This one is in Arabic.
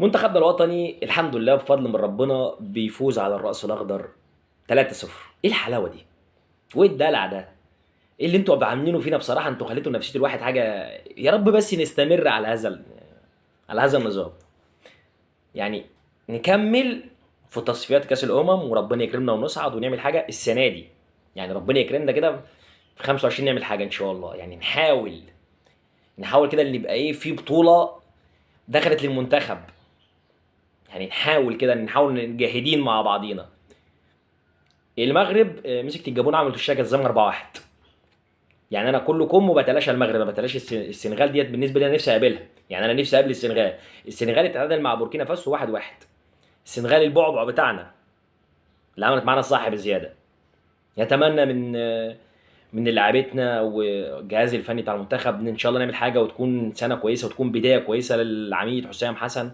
منتخبنا الوطني الحمد لله بفضل من ربنا بيفوز على الرأس الأخضر 3-0. ايه الحلاوة دي؟ وايه الدلع ده؟ ايه اللي انتوا عاملينه فينا بصراحة؟ انتوا خليتوا نفسية الواحد حاجة. يا رب بس نستمر على على هذا النظام. يعني نكمل في تصفيات كأس الأمم وربنا يكرمنا ونصعد ونعمل حاجة السنة دي. يعني ربنا يكرمنا كده في 25 نعمل حاجة إن شاء الله. يعني نحاول كده اللي يبقى إيه في بطولة دخلت للمنتخب. يعني نحاول جاهدين مع بعضينا. المغرب مسكت الجابون عملت الشاشه الزمن 4-1. يعني انا كله كم وبتلاشى المغرب، ما بتلاشى السنغال ديت. بالنسبه لي انا نفسي اقابلها. يعني انا نفسي اقابل السنغال اتعادل مع بوركينا فاسو 1-1. السنغال البعبع بتاعنا اللي عملت معانا الصح بزياده. يتمنى من لعيبتنا والجهاز الفني بتاع المنتخب ان شاء الله نعمل حاجه وتكون سنه كويسه وتكون بدايه كويسه للعميد حسام حسن.